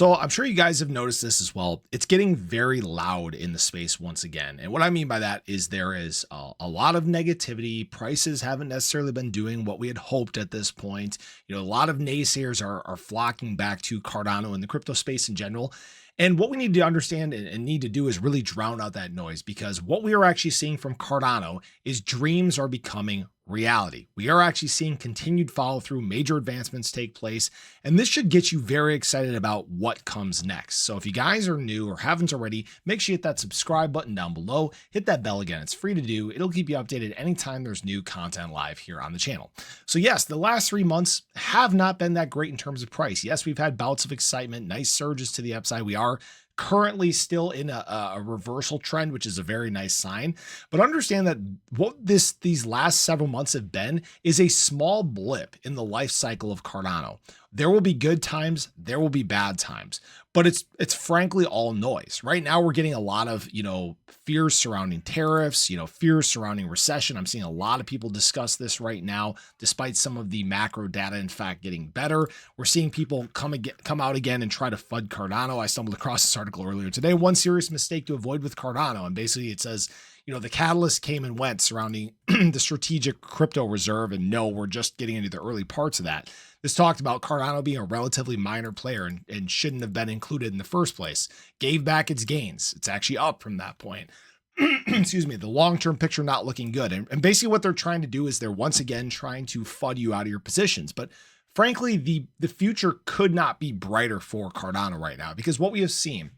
So I'm sure you guys have noticed this as well. It's getting very loud in the space once again. And what I mean by that is there is a lot of negativity. Prices haven't necessarily been doing what we had hoped at this point. A lot of naysayers are flocking back to Cardano and the crypto space in general. And what we need to understand and need to do is really drown out that noise, because what we are actually seeing from Cardano is dreams are becoming reality. We are actually seeing continued follow through, major advancements take place, and this should get you very excited about what comes next. So if you guys are new or haven't already, make sure you hit that subscribe button down below, hit that bell again. It's free to do. It'll keep you updated anytime there's new content live here on the channel. So yes, the last 3 months have not been that great in terms of price. Yes, we've had bouts of excitement, nice surges to the upside. We are currently still in a reversal trend, which is a very nice sign. But understand that what these last several months have been is a small blip in the life cycle of Cardano. There will be good times, there will be bad times, but it's frankly all noise. Right now we're getting a lot of, fears surrounding tariffs, fears surrounding recession. I'm seeing a lot of people discuss this right now, despite some of the macro data, in fact, getting better. We're seeing people come out again and try to FUD Cardano. I stumbled across this article earlier today. One serious mistake to avoid with Cardano. And basically it says, the catalyst came and went surrounding the strategic crypto reserve. And no, we're just getting into the early parts of that. This talked about Cardano being a relatively minor player and shouldn't have been included in the first place. Gave back its gains. It's actually up from that point. Excuse me, the long-term picture not looking good. And basically what they're trying to do is they're once again trying to FUD you out of your positions. But frankly, the future could not be brighter for Cardano right now, because what we have seen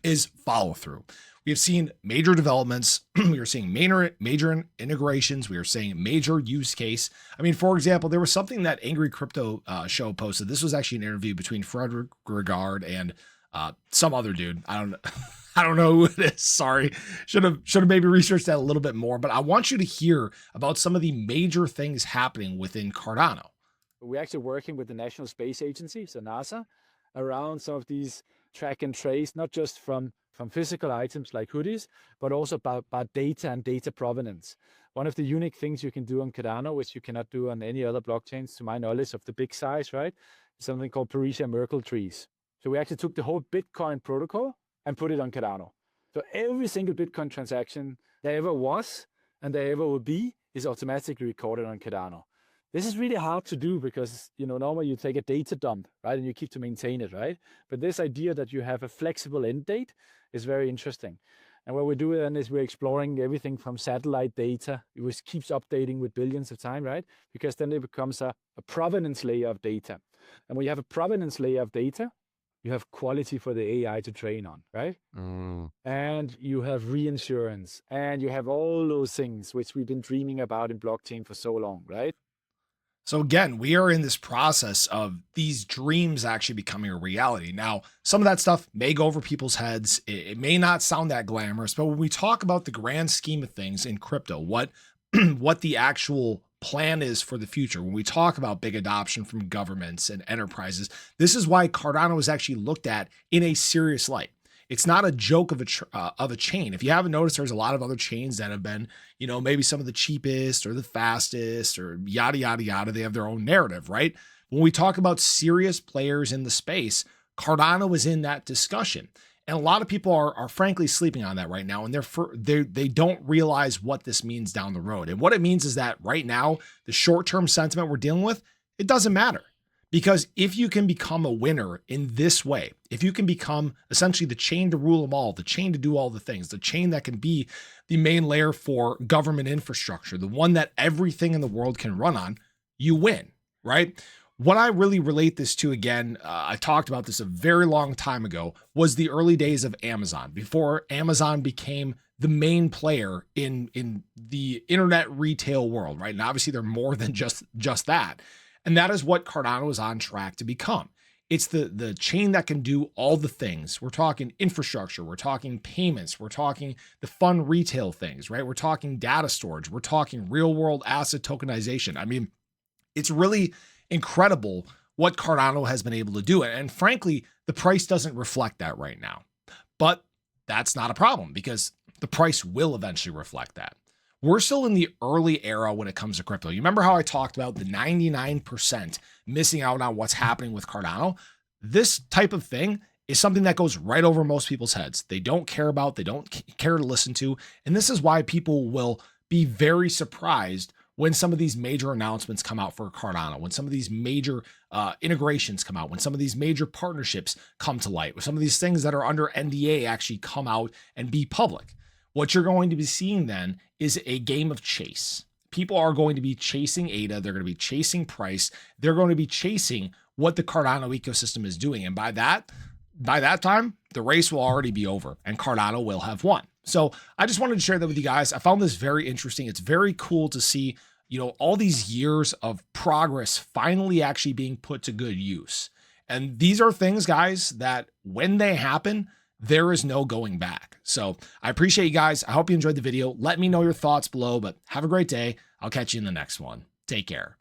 is follow through. We have seen major developments. We are seeing major integrations. We are seeing major use case. I mean, for example, there was something that Angry Crypto Show posted. This was actually an interview between Frederick Regard and some other dude. I don't know who it is. Sorry. Should have maybe researched that a little bit more, but I want you to hear about some of the major things happening within Cardano. We're actually working with the National Space Agency, so NASA, around some of these track and trace, not just from physical items like hoodies, but also about data and data provenance. One of the unique things you can do on Cardano, which you cannot do on any other blockchains, to my knowledge, of the big size, right? Is something called Parisia Merkle trees. So we actually took the whole Bitcoin protocol and put it on Cardano. So every single Bitcoin transaction there ever was and there ever will be is automatically recorded on Cardano. This is really hard to do because, normally you take a data dump, right? And you keep to maintain it, right? But this idea that you have a flexible end date is very interesting. And what we're doing then is we're exploring everything from satellite data, which keeps updating with billions of time, right? Because then it becomes a provenance layer of data. And when you have a provenance layer of data, you have quality for the AI to train on, right? And you have reinsurance, and you have all those things which we've been dreaming about in blockchain for so long, right? So again, we are in this process of these dreams actually becoming a reality. Now, some of that stuff may go over people's heads. It may not sound that glamorous, but when we talk about the grand scheme of things in crypto, what the actual plan is for the future, when we talk about big adoption from governments and enterprises, this is why Cardano is actually looked at in a serious light. It's not a joke of a chain. If you haven't noticed, there's a lot of other chains that have been, maybe some of the cheapest or the fastest or yada, yada, yada. They have their own narrative, right? When we talk about serious players in the space, Cardano is in that discussion. And a lot of people are frankly sleeping on that right now. And they don't realize what this means down the road. And what it means is that right now, the short-term sentiment we're dealing with, it doesn't matter. Because if you can become a winner in this way, if you can become essentially the chain to rule them all, the chain to do all the things, the chain that can be the main layer for government infrastructure, the one that everything in the world can run on, you win, right? What I really relate this to, again, I talked about this a very long time ago, was the early days of Amazon, before Amazon became the main player in the internet retail world, right? And obviously they're more than just that. And that is what Cardano is on track to become. It's the chain that can do all the things. We're talking infrastructure, we're talking payments, we're talking the fun retail things, right? We're talking data storage, we're talking real world asset tokenization. I mean, it's really incredible what Cardano has been able to do. And frankly, the price doesn't reflect that right now. But that's not a problem, because the price will eventually reflect that. We're still in the early era when it comes to crypto. You remember how I talked about the 99% missing out on what's happening with Cardano? This type of thing is something that goes right over most people's heads. They don't care about, they don't care to listen to. And this is why people will be very surprised when some of these major announcements come out for Cardano, when some of these major integrations come out, when some of these major partnerships come to light, when some of these things that are under NDA actually come out and be public. What you're going to be seeing then is a game of chase. People are going to be chasing ADA. They're going to be chasing price. They're going to be chasing what the Cardano ecosystem is doing. And by that time, the race will already be over and Cardano will have won. So I just wanted to share that with you guys. I found this very interesting. It's very cool to see, all these years of progress finally actually being put to good use. And these are things, guys, that when they happen, there is no going back. So I appreciate you guys. I hope you enjoyed the video. Let me know your thoughts below, but have a great day. I'll catch you in the next one. Take care.